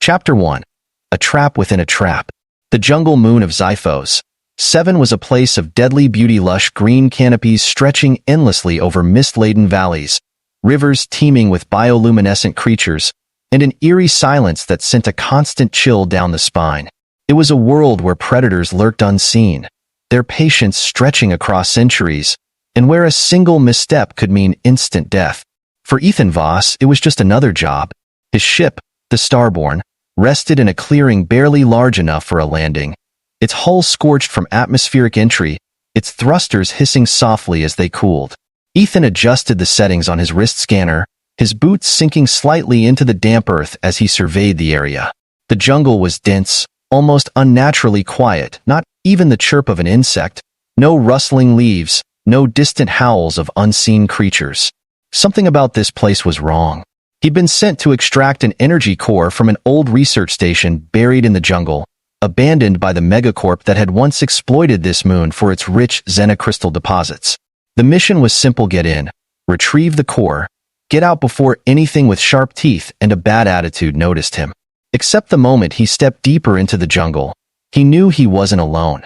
Chapter 1. A Trap Within a Trap. The Jungle Moon of Xiphos. 7 was a place of deadly beauty, lush green canopies stretching endlessly over mist-laden valleys, rivers teeming with bioluminescent creatures, and an eerie silence that sent a constant chill down the spine. It was a world where predators lurked unseen, their patience stretching across centuries, and where a single misstep could mean instant death. For Ethan Voss, it was just another job. His ship, the Starbound, rested in a clearing barely large enough for a landing, its hull scorched from atmospheric entry, its thrusters hissing softly as they cooled. Ethan adjusted the settings on his wrist scanner, his boots sinking slightly into the damp earth as he surveyed the area. The jungle was dense, almost unnaturally quiet, not even the chirp of an insect, no rustling leaves, no distant howls of unseen creatures. Something about this place was wrong. He'd been sent to extract an energy core from an old research station buried in the jungle, abandoned by the megacorp that had once exploited this moon for its rich xenocrystal deposits. The mission was simple: get in, retrieve the core, get out before anything with sharp teeth and a bad attitude noticed him. Except the moment he stepped deeper into the jungle, he knew he wasn't alone.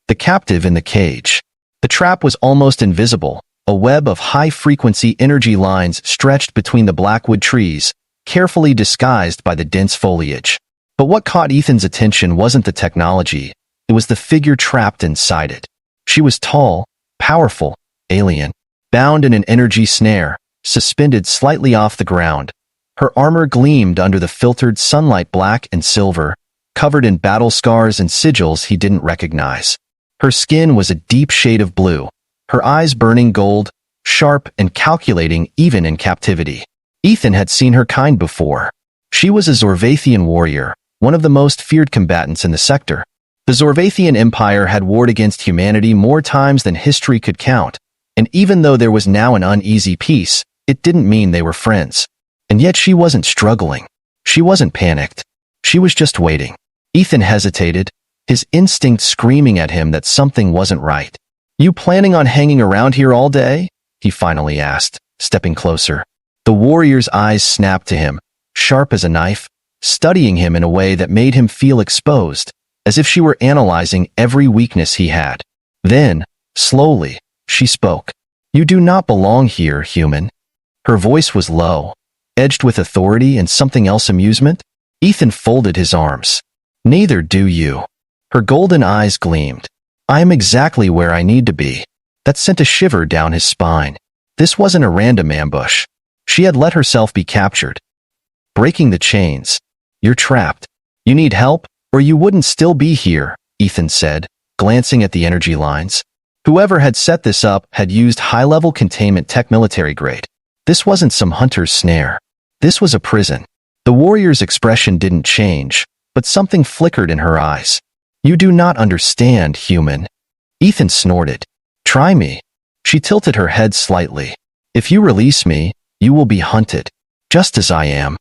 The captive in the cage. The trap was almost invisible, a web of high-frequency energy lines stretched between the blackwood trees, carefully disguised by the dense foliage. But what caught Ethan's attention wasn't the technology, it was the figure trapped inside it. She was tall, powerful, alien, bound in an energy snare, suspended slightly off the ground. Her armor gleamed under the filtered sunlight, black and silver, covered in battle scars and sigils he didn't recognize. Her skin was a deep shade of blue, her eyes burning gold, sharp and calculating even in captivity. Ethan had seen her kind before. She was a Zorvathian warrior, one of the most feared combatants in the sector. The Zorvathian Empire had warred against humanity more times than history could count, and even though there was now an uneasy peace, it didn't mean they were friends. And yet she wasn't struggling. She wasn't panicked. She was just waiting. Ethan hesitated, his instinct screaming at him that something wasn't right. "You planning on hanging around here all day?" he finally asked, stepping closer. The warrior's eyes snapped to him, sharp as a knife, studying him in a way that made him feel exposed, as if she were analyzing every weakness he had. Then, slowly, she spoke. "You do not belong here, human." Her voice was low, edged with authority and something else, amusement. Ethan folded his arms. "Neither do you." Her golden eyes gleamed. "I am exactly where I need to be." That sent a shiver down his spine. This wasn't a random ambush. She had let herself be captured. Breaking the chains. "You're trapped. You need help, or you wouldn't still be here," Ethan said, glancing at the energy lines. Whoever had set this up had used high-level containment tech, military grade. This wasn't some hunter's snare. This was a prison. The warrior's expression didn't change, but something flickered in her eyes. "You do not understand, human." Ethan snorted. "Try me." She tilted her head slightly. "If you release me, you will be hunted, just as I am."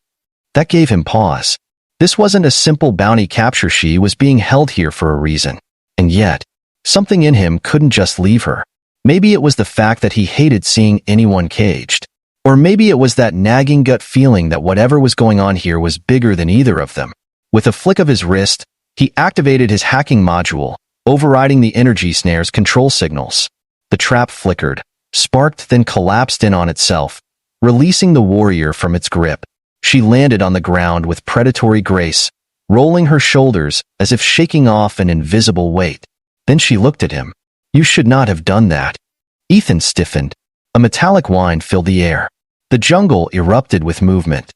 That gave him pause. This wasn't a simple bounty capture. She was being held here for a reason. And yet, something in him couldn't just leave her. Maybe it was the fact that he hated seeing anyone caged. Or maybe it was that nagging gut feeling that whatever was going on here was bigger than either of them. With a flick of his wrist, he activated his hacking module, overriding the energy snare's control signals. The trap flickered, sparked, then collapsed in on itself, releasing the warrior from its grip. She landed on the ground with predatory grace, rolling her shoulders as if shaking off an invisible weight. Then she looked at him. "You should not have done that." Ethan stiffened. A metallic whine filled the air. The jungle erupted with movement.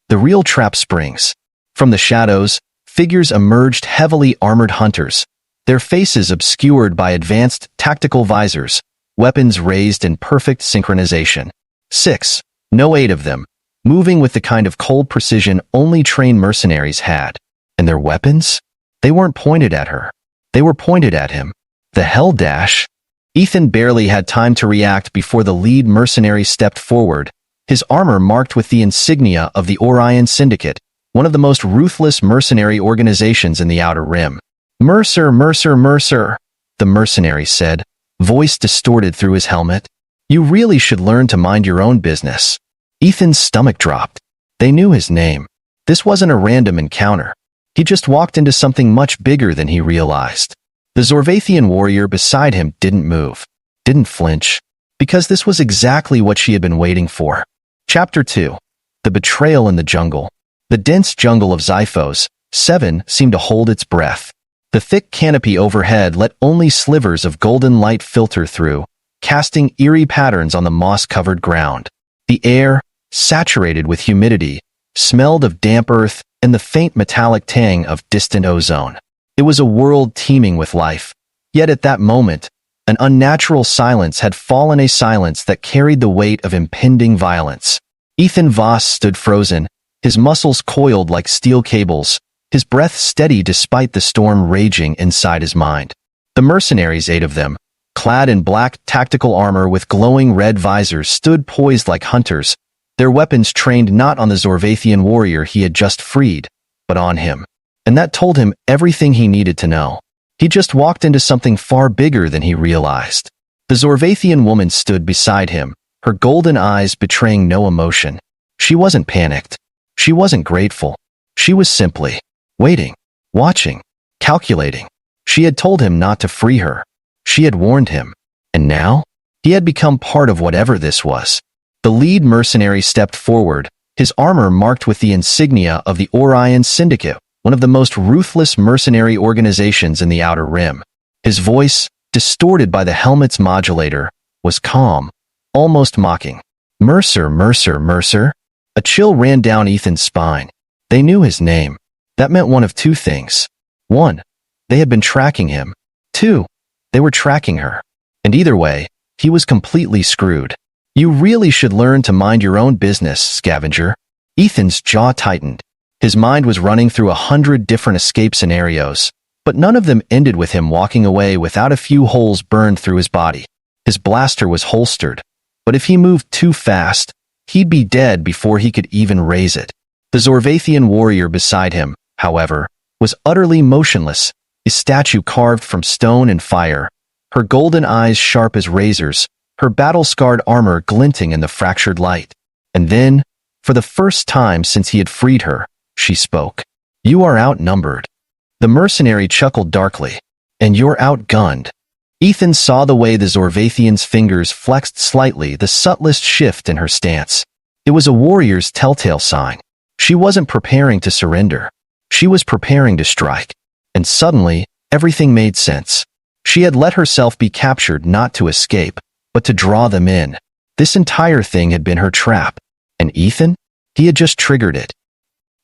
The real trap springs. From the shadows, figures emerged, heavily armored hunters, their faces obscured by advanced tactical visors, weapons raised in perfect synchronization. 6, no 8 of them, moving with the kind of cold precision only trained mercenaries had. And their weapons? They weren't pointed at her. They were pointed at him. The hell dash? Ethan barely had time to react before the lead mercenary stepped forward, his armor marked with the insignia of the Orion Syndicate, one of the most ruthless mercenary organizations in the Outer Rim. "Mercer, Mercer, Mercer," the mercenary said, voice distorted through his helmet. "You really should learn to mind your own business." Ethan's stomach dropped. They knew his name. This wasn't a random encounter. He just walked into something much bigger than he realized. The Zorvathian warrior beside him didn't move, didn't flinch, because this was exactly what she had been waiting for. Chapter 2. The Betrayal in the Jungle. The dense jungle of Xiphos, 7, seemed to hold its breath. The thick canopy overhead let only slivers of golden light filter through, casting eerie patterns on the moss-covered ground. The air, saturated with humidity, smelled of damp earth and the faint metallic tang of distant ozone. It was a world teeming with life. Yet at that moment, an unnatural silence had fallen, a silence that carried the weight of impending violence. Ethan Voss stood frozen, his muscles coiled like steel cables, his breath steady despite the storm raging inside his mind. The mercenaries, 8 of them, clad in black tactical armor with glowing red visors, stood poised like hunters, their weapons trained not on the Zorvathian warrior he had just freed, but on him. And that told him everything he needed to know. He just walked into something far bigger than he realized. The Zorvathian woman stood beside him, her golden eyes betraying no emotion. She wasn't panicked. She wasn't grateful. She was simply waiting, watching, calculating. She had told him not to free her. She had warned him. And now? He had become part of whatever this was. The lead mercenary stepped forward, his armor marked with the insignia of the Orion Syndicate, one of the most ruthless mercenary organizations in the Outer Rim. His voice, distorted by the helmet's modulator, was calm, almost mocking. Mercer, Mercer, Mercer. A chill ran down Ethan's spine. They knew his name. That meant one of two things. 1. They had been tracking him. 2. They were tracking her. And either way, he was completely screwed. You really should learn to mind your own business, scavenger. Ethan's jaw tightened. His mind was running through 100 different escape scenarios, but none of them ended with him walking away without a few holes burned through his body. His blaster was holstered, but if he moved too fast, he'd be dead before he could even raise it. The Zorvathian warrior beside him, however, was utterly motionless, his statue carved from stone and fire, her golden eyes sharp as razors, her battle-scarred armor glinting in the fractured light. And then, for the first time since he had freed her, she spoke. You are outnumbered. The mercenary chuckled darkly. And you're outgunned. Ethan saw the way the Zorvathian's fingers flexed slightly, the subtlest shift in her stance. It was a warrior's telltale sign. She wasn't preparing to surrender. She was preparing to strike. And suddenly, everything made sense. She had let herself be captured not to escape, but to draw them in. This entire thing had been her trap. And Ethan? He had just triggered it.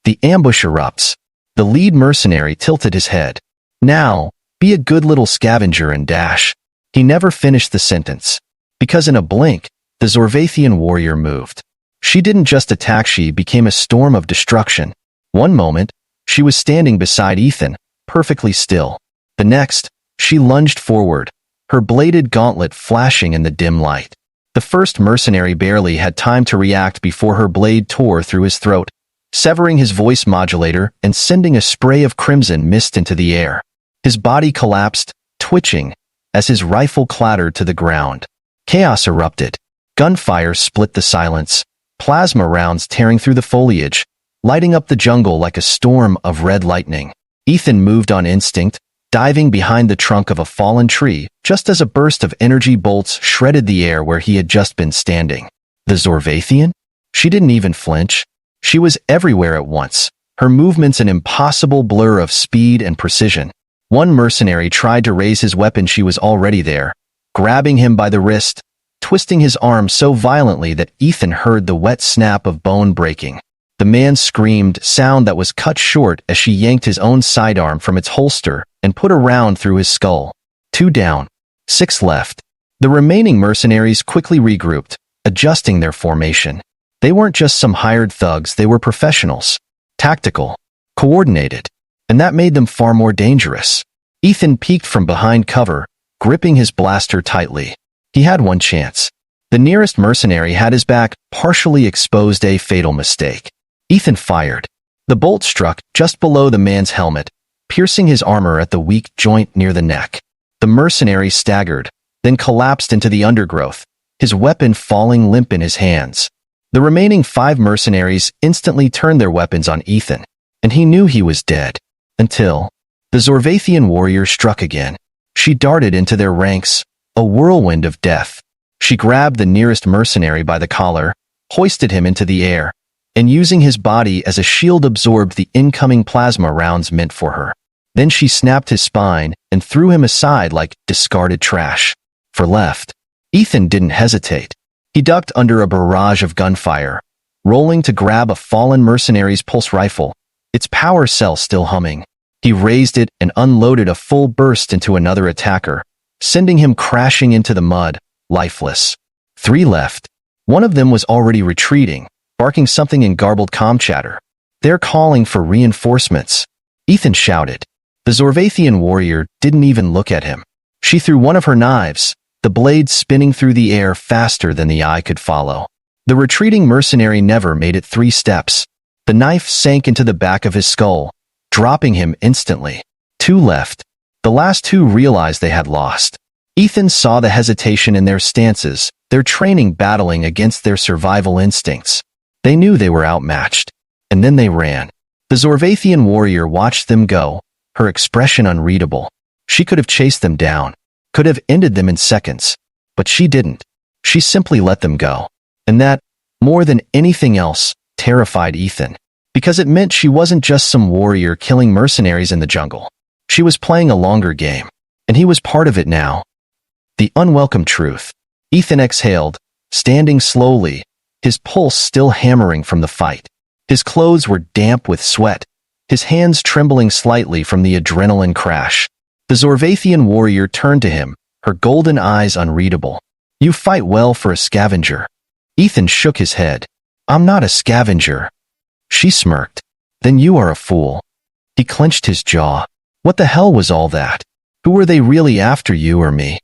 The ambush erupts. The lead mercenary tilted his head. Now, be a good little scavenger and dash. He never finished the sentence. Because in a blink, the Zorvathian warrior moved. She didn't just attack, she became a storm of destruction. One moment, she was standing beside Ethan, perfectly still. The next, she lunged forward, her bladed gauntlet flashing in the dim light. The first mercenary barely had time to react before her blade tore through his throat, severing his voice modulator and sending a spray of crimson mist into the air. His body collapsed, twitching, as his rifle clattered to the ground. Chaos erupted. Gunfire split the silence, plasma rounds tearing through the foliage, lighting up the jungle like a storm of red lightning. Ethan moved on instinct, diving behind the trunk of a fallen tree just as a burst of energy bolts shredded the air where he had just been standing. The Zorvathian? She didn't even flinch. She was everywhere at once, her movements an impossible blur of speed and precision. One mercenary tried to raise his weapon, she was already there, grabbing him by the wrist, twisting his arm so violently that Ethan heard the wet snap of bone breaking. The man screamed, sound that was cut short as she yanked his own sidearm from its holster and put a round through his skull. 2 down. 6 left. The remaining mercenaries quickly regrouped, adjusting their formation. They weren't just some hired thugs, they were professionals. Tactical. Coordinated. And that made them far more dangerous. Ethan peeked from behind cover, gripping his blaster tightly. He had one chance. The nearest mercenary had his back partially exposed, a fatal mistake. Ethan fired. The bolt struck just below the man's helmet, piercing his armor at the weak joint near the neck. The mercenary staggered, then collapsed into the undergrowth, his weapon falling limp in his hands. The remaining 5 mercenaries instantly turned their weapons on Ethan, and he knew he was dead. Until the Zorvathian warrior struck again. She darted into their ranks, a whirlwind of death. She grabbed the nearest mercenary by the collar, hoisted him into the air, and using his body as a shield absorbed the incoming plasma rounds meant for her. Then she snapped his spine and threw him aside like discarded trash. For left, Ethan didn't hesitate. He ducked under a barrage of gunfire, rolling to grab a fallen mercenary's pulse rifle, its power cell still humming. He raised it and unloaded a full burst into another attacker, sending him crashing into the mud, lifeless. 3 left. One of them was already retreating, barking something in garbled comm chatter. "They're calling for reinforcements," Ethan shouted. The Zorvathian warrior didn't even look at him. She threw one of her knives, the blade spinning through the air faster than the eye could follow. The retreating mercenary never made it 3 steps. The knife sank into the back of his skull, dropping him instantly. 2 left. The last 2 realized they had lost. Ethan saw the hesitation in their stances, their training battling against their survival instincts. They knew they were outmatched. And then they ran. The Zorvathian warrior watched them go, her expression unreadable. She could have chased them down, could have ended them in seconds. But she didn't. She simply let them go. And that, more than anything else, terrified Ethan. Because it meant she wasn't just some warrior killing mercenaries in the jungle. She was playing a longer game. And he was part of it now. The unwelcome truth. Ethan exhaled, standing slowly, his pulse still hammering from the fight. His clothes were damp with sweat, his hands trembling slightly from the adrenaline crash. The Zorvathian warrior turned to him, her golden eyes unreadable. "You fight well for a scavenger." Ethan shook his head. "I'm not a scavenger." She smirked. "Then you are a fool." He clenched his jaw. What the hell was all that? Who were they really after, you or me?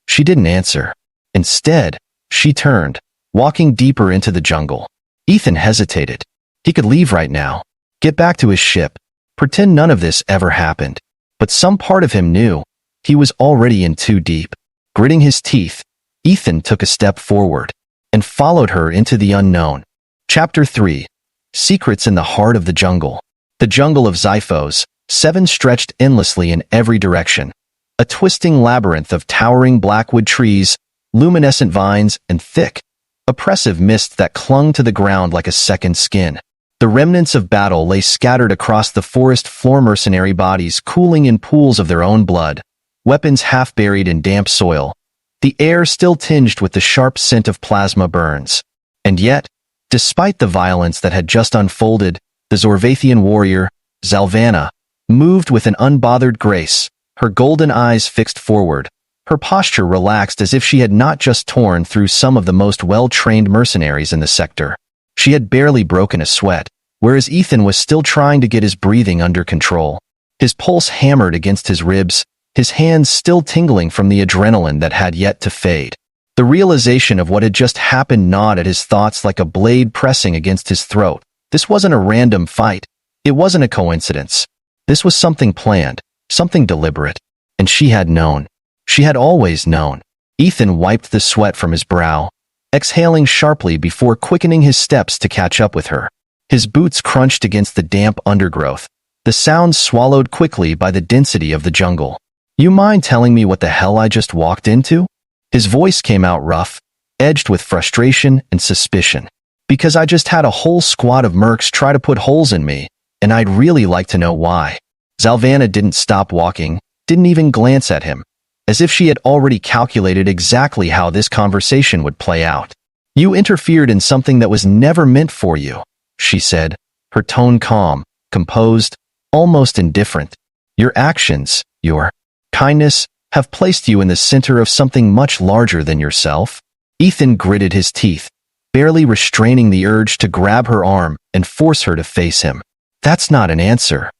She didn't answer. Instead, she turned, walking deeper into the jungle. Ethan hesitated. He could leave right now, get back to his ship, pretend none of this ever happened. But some part of him knew he was already in too deep. Gritting his teeth, Ethan took a step forward and followed her into the unknown. Chapter 3. Secrets in the Heart of the Jungle. The jungle of Xiphos, 7 stretched endlessly in every direction. A twisting labyrinth of towering blackwood trees, luminescent vines, and thick, oppressive mist that clung to the ground like a second skin. The remnants of battle lay scattered across the forest floor, mercenary bodies cooling in pools of their own blood, weapons half buried in damp soil, the air still tinged with the sharp scent of plasma burns. And yet, despite the violence that had just unfolded, the Zorvathian warrior, Zalvanna, moved with an unbothered grace, her golden eyes fixed forward, her posture relaxed as if she had not just torn through some of the most well-trained mercenaries in the sector. She had barely broken a sweat, whereas Ethan was still trying to get his breathing under control. His pulse hammered against his ribs, his hands still tingling from the adrenaline that had yet to fade. The realization of what had just happened gnawed at his thoughts like a blade pressing against his throat. This wasn't a random fight. It wasn't a coincidence. This was something planned, something deliberate. And she had known. She had always known. Ethan wiped the sweat from his brow, exhaling sharply before quickening his steps to catch up with her. His boots crunched against the damp undergrowth, the sounds swallowed quickly by the density of the jungle. "You mind telling me what the hell I just walked into?" His voice came out rough, edged with frustration and suspicion. "Because I just had a whole squad of mercs try to put holes in me, and I'd really like to know why." Zalvanna didn't stop walking, didn't even glance at him, as if she had already calculated exactly how this conversation would play out. "You interfered in something that was never meant for you," she said, her tone calm, composed, almost indifferent. "Your actions, your kindness, have placed you in the center of something much larger than yourself." Ethan gritted his teeth, barely restraining the urge to grab her arm and force her to face him. "That's not an answer."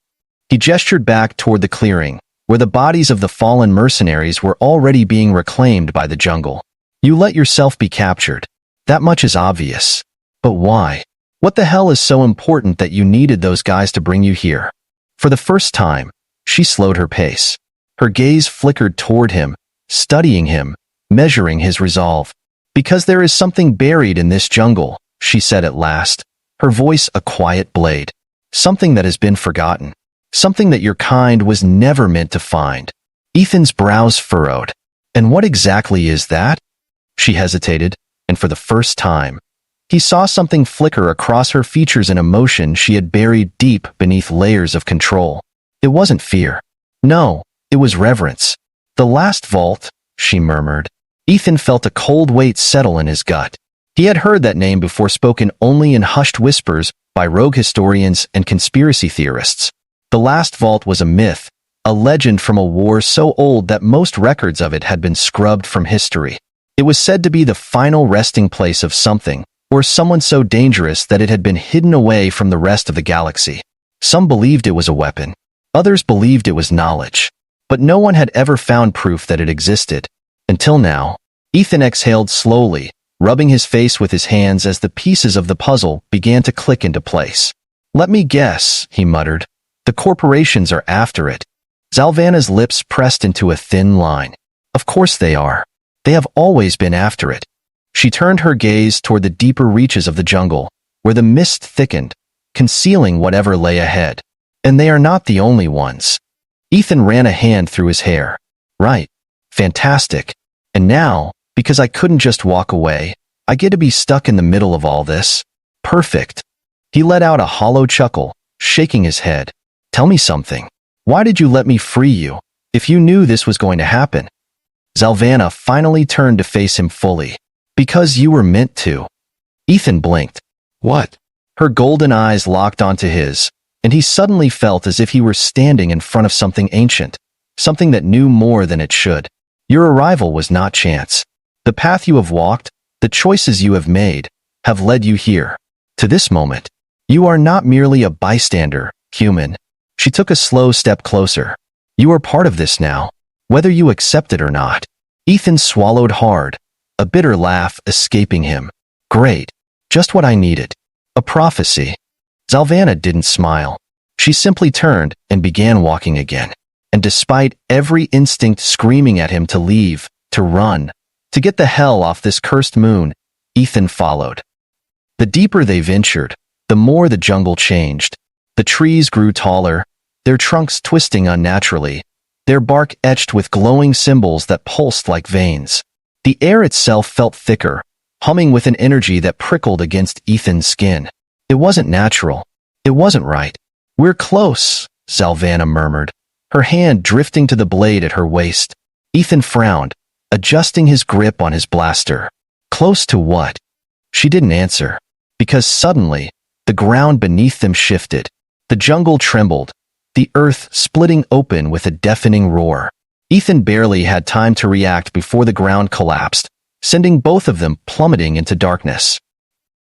He gestured back toward the clearing, where the bodies of the fallen mercenaries were already being reclaimed by the jungle. "You let yourself be captured. That much is obvious. But why? What the hell is so important that you needed those guys to bring you here?" For the first time, she slowed her pace. Her gaze flickered toward him, studying him, measuring his resolve. "Because there is something buried in this jungle," she said at last, her voice a quiet blade. Something that has been forgotten. Something that your kind was never meant to find. Ethan's brows furrowed. And what exactly is that? She hesitated, and for the first time, he saw something flicker across her features, an emotion she had buried deep beneath layers of control. It wasn't fear. No, it was reverence. The last vault, she murmured. Ethan felt a cold weight settle in his gut. He had heard that name before, spoken only in hushed whispers by rogue historians and conspiracy theorists. The last vault was a myth, a legend from a war so old that most records of it had been scrubbed from history. It was said to be the final resting place of something, or someone so dangerous that it had been hidden away from the rest of the galaxy. Some believed it was a weapon. Others believed it was knowledge. But no one had ever found proof that it existed. Until now. Ethan exhaled slowly, rubbing his face with his hands as the pieces of the puzzle began to click into place. Let me guess, he muttered. The corporations are after it. Zalvanna's lips pressed into a thin line. Of course they are. They have always been after it. She turned her gaze toward the deeper reaches of the jungle, where the mist thickened, concealing whatever lay ahead. And they are not the only ones. Ethan ran a hand through his hair. Right. Fantastic. And now, because I couldn't just walk away, I get to be stuck in the middle of all this. Perfect. He let out a hollow chuckle, shaking his head. Tell me something. Why did you let me free you, if you knew this was going to happen? Zalvanna finally turned to face him fully. Because you were meant to. Ethan blinked. What? Her golden eyes locked onto his, and he suddenly felt as if he were standing in front of something ancient, something that knew more than it should. Your arrival was not chance. The path you have walked, the choices you have made, have led you here, to this moment. You are not merely a bystander, human. She took a slow step closer. You are part of this now, whether you accept it or not. Ethan swallowed hard, a bitter laugh escaping him. Great. Just what I needed. A prophecy. Zalvanna didn't smile. She simply turned and began walking again. And despite every instinct screaming at him to leave, to run, to get the hell off this cursed moon, Ethan followed. The deeper they ventured, the more the jungle changed. The trees grew taller, their trunks twisting unnaturally, their bark etched with glowing symbols that pulsed like veins. The air itself felt thicker, humming with an energy that prickled against Ethan's skin. It wasn't natural. It wasn't right. We're close, Zalvanna murmured, her hand drifting to the blade at her waist. Ethan frowned, adjusting his grip on his blaster. Close to what? She didn't answer, because suddenly, the ground beneath them shifted. The jungle trembled, the earth splitting open with a deafening roar. Ethan barely had time to react before the ground collapsed, sending both of them plummeting into darkness.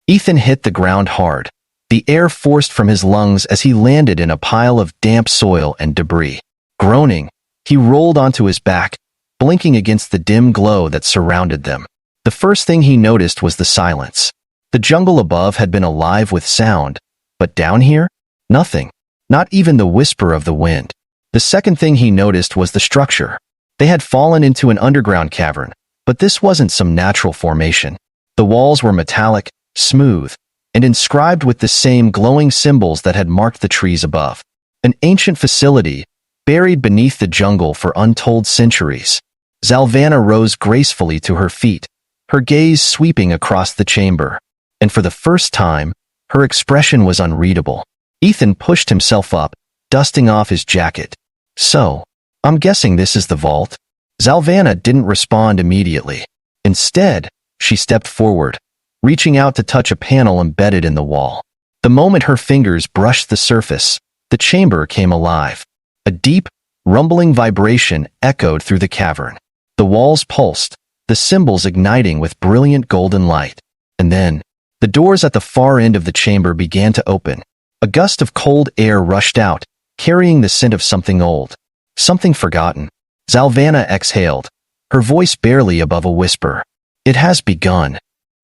Ethan hit the ground hard, the air forced from his lungs as he landed in a pile of damp soil and debris. Groaning, he rolled onto his back, blinking against the dim glow that surrounded them. The first thing he noticed was the silence. The jungle above had been alive with sound, but down here? Nothing. Not even the whisper of the wind. The second thing he noticed was the structure. They had fallen into an underground cavern, but this wasn't some natural formation. The walls were metallic, smooth, and inscribed with the same glowing symbols that had marked the trees above. An ancient facility, buried beneath the jungle for untold centuries. Zalvanna rose gracefully to her feet, her gaze sweeping across the chamber. And for the first time, her expression was unreadable. Ethan pushed himself up, dusting off his jacket. So, I'm guessing this is the vault? Zalvanna didn't respond immediately. Instead, she stepped forward, reaching out to touch a panel embedded in the wall. The moment her fingers brushed the surface, the chamber came alive. A deep, rumbling vibration echoed through the cavern. The walls pulsed, the symbols igniting with brilliant golden light. And then, the doors at the far end of the chamber began to open. A gust of cold air rushed out, carrying the scent of something old, something forgotten. Zalvanna exhaled, her voice barely above a whisper. It has begun.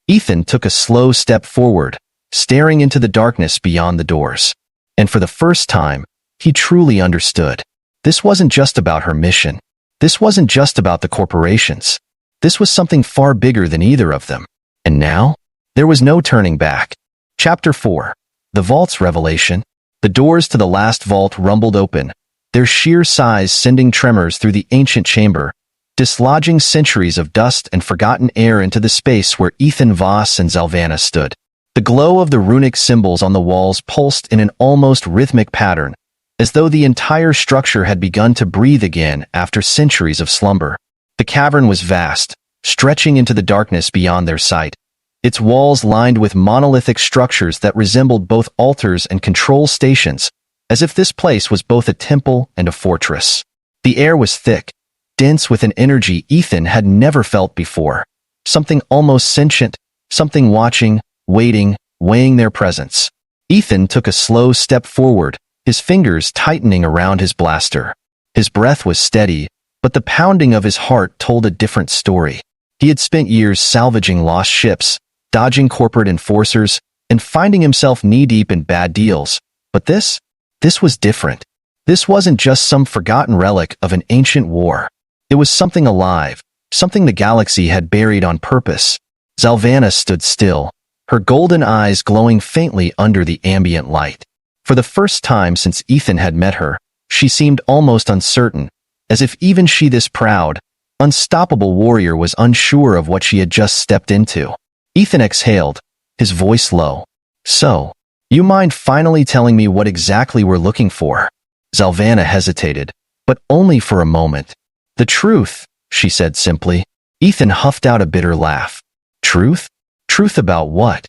Ethan took a slow step forward, staring into the darkness beyond the doors. And for the first time, he truly understood. This wasn't just about her mission. This wasn't just about the corporations. This was something far bigger than either of them. And now, There was no turning back. Chapter 4. The Vault's Revelation. The doors to the last vault rumbled open, their sheer size sending tremors through the ancient chamber, dislodging centuries of dust and forgotten air into the space where Ethan Voss and Zalvanna stood. The glow of the runic symbols on the walls pulsed in an almost rhythmic pattern, as though the entire structure had begun to breathe again after centuries of slumber. The cavern was vast, stretching into the darkness beyond their sight, its walls lined with monolithic structures that resembled both altars and control stations, as if this place was both a temple and a fortress. The air was thick, dense with an energy Ethan had never felt before, something almost sentient, something watching, waiting, weighing their presence. Ethan took a slow step forward, his fingers tightening around his blaster. His breath was steady, but the pounding of his heart told a different story. He had spent years salvaging lost ships, dodging corporate enforcers, and finding himself knee-deep in bad deals. But this was different. This wasn't just some forgotten relic of an ancient war. It was something alive, something the galaxy had buried on purpose. Zalvanna stood still, her golden eyes glowing faintly under the ambient light. For the first time since Ethan had met her, she seemed almost uncertain, as if even she, this proud, unstoppable warrior, was unsure of what she had just stepped into. Ethan exhaled, his voice low. "So, you mind finally telling me what exactly we're looking for?" Zalvanna hesitated, but only for a moment. "The truth," she said simply. Ethan huffed out a bitter laugh. "Truth? Truth about what?"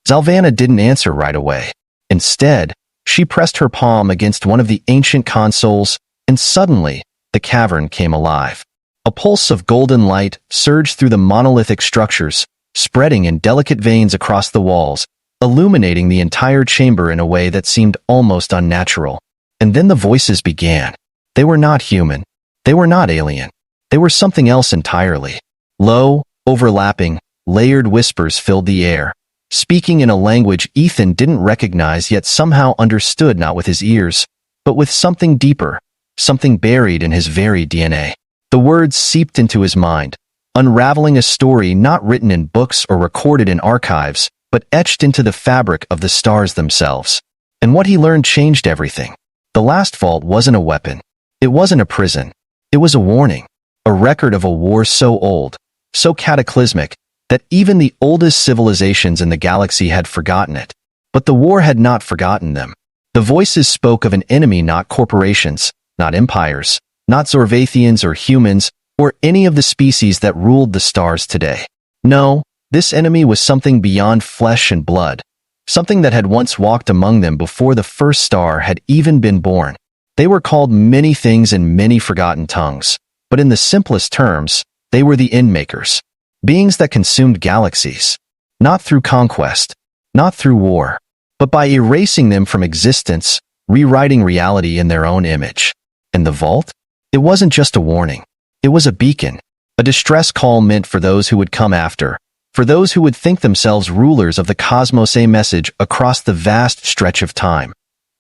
Zalvanna didn't answer right away. Instead, she pressed her palm against one of the ancient consoles, and suddenly, the cavern came alive. A pulse of golden light surged through the monolithic structures, spreading in delicate veins across the walls, illuminating the entire chamber in a way that seemed almost unnatural. And then the voices began. They were not human. They were not alien. They were something else entirely. Low, overlapping, layered whispers filled the air, speaking in a language Ethan didn't recognize yet somehow understood, not with his ears, but with something deeper, something buried in his very DNA. The words seeped into his mind, unraveling a story not written in books or recorded in archives, but etched into the fabric of the stars themselves. And what he learned changed everything. The last vault wasn't a weapon. It wasn't a prison. It was a warning, a record of a war so old, so cataclysmic, that even the oldest civilizations in the galaxy had forgotten it. But the war had not forgotten them. The voices spoke of an enemy, not corporations, not empires, not Zorvathians or humans, or any of the species that ruled the stars today. No, this enemy was something beyond flesh and blood, something that had once walked among them before the first star had even been born. They were called many things in many forgotten tongues, but in the simplest terms, they were the Endmakers, beings that consumed galaxies, not through conquest, not through war, but by erasing them from existence, rewriting reality in their own image. And the vault? It wasn't just a warning. It was a beacon, a distress call meant for those who would come after, for those who would think themselves rulers of the cosmos, a message across the vast stretch of time,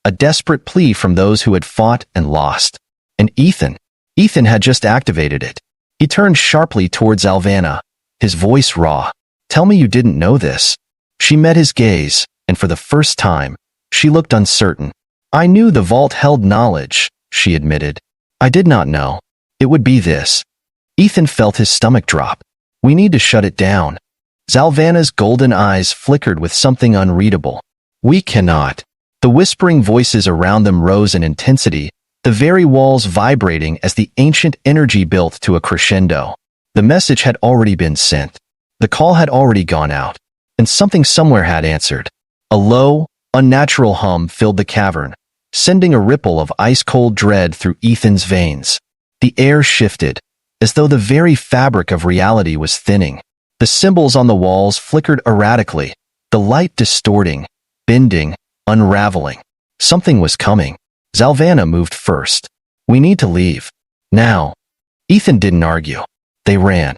a desperate plea from those who had fought and lost. And Ethan had just activated it. He turned sharply towards Zalvanna, his voice raw. "Tell me you didn't know this." She met his gaze, and for the first time, she looked uncertain. "I knew the vault held knowledge," she admitted. "I did not know it would be this." Ethan felt his stomach drop. "We need to shut it down." Zalvanna's golden eyes flickered with something unreadable. "We cannot." The whispering voices around them rose in intensity, the very walls vibrating as the ancient energy built to a crescendo. The message had already been sent. The call had already gone out, and something somewhere had answered. A low, unnatural hum filled the cavern, sending a ripple of ice-cold dread through Ethan's veins. The air shifted, as though the very fabric of reality was thinning. The symbols on the walls flickered erratically, the light distorting, bending, unraveling. Something was coming. Zalvanna moved first. "We need to leave. Now." Ethan didn't argue. They ran.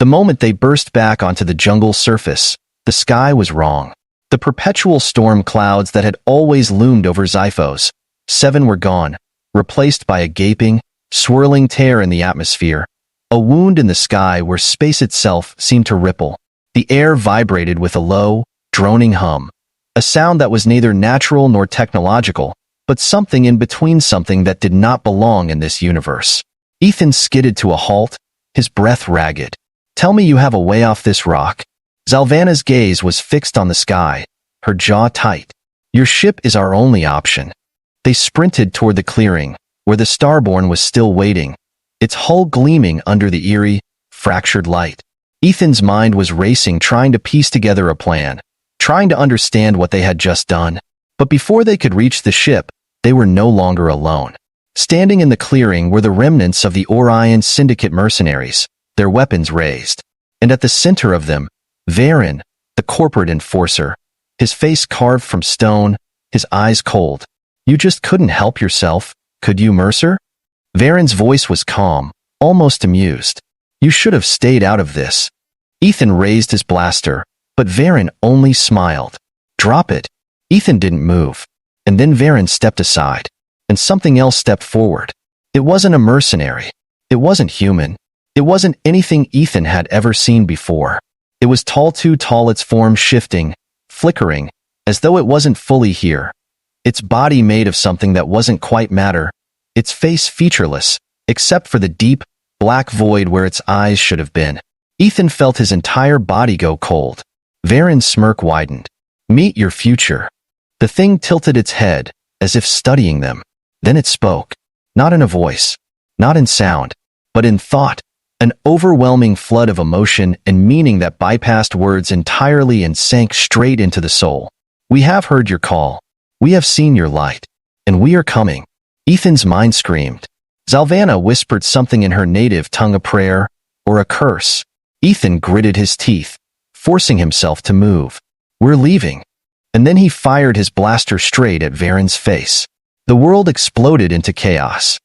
The moment they burst back onto the jungle surface, the sky was wrong. The perpetual storm clouds that had always loomed over Xiphos 7 were gone, replaced by a gaping, swirling tear in the atmosphere, a wound in the sky where space itself seemed to ripple. The air vibrated with a low, droning hum, a sound that was neither natural nor technological, but something in between, something that did not belong in this universe. Ethan skidded to a halt, his breath ragged. "Tell me you have a way off this rock." Zalvanna's gaze was fixed on the sky, her jaw tight. "Your ship is our only option." They sprinted toward the clearing, where the Starborn was still waiting, its hull gleaming under the eerie, fractured light. Ethan's mind was racing, trying to piece together a plan, trying to understand what they had just done. But before they could reach the ship, they were no longer alone. Standing in the clearing were the remnants of the Orion Syndicate mercenaries, their weapons raised. And at the center of them, Varen, the corporate enforcer, his face carved from stone, his eyes cold. "You just couldn't help yourself, could you, Mercer?" Varen's voice was calm, almost amused. "You should have stayed out of this." Ethan raised his blaster, but Varen only smiled. "Drop it." Ethan didn't move. And then Varen stepped aside, and something else stepped forward. It wasn't a mercenary. It wasn't human. It wasn't anything Ethan had ever seen before. It was tall, too tall, its form shifting, flickering, as though it wasn't fully here. Its body made of something that wasn't quite matter, its face featureless, except for the deep, black void where its eyes should have been. Ethan felt his entire body go cold. Varen's smirk widened. "Meet your future." The thing tilted its head, as if studying them. Then it spoke. Not in a voice, not in sound, but in thought, an overwhelming flood of emotion and meaning that bypassed words entirely and sank straight into the soul. "We have heard your call. We have seen your light. And we are coming." Ethan's mind screamed. Zalvanna whispered something in her native tongue, a prayer, or a curse. Ethan gritted his teeth, forcing himself to move. "We're leaving." And then he fired his blaster straight at Varen's face. The world exploded into chaos.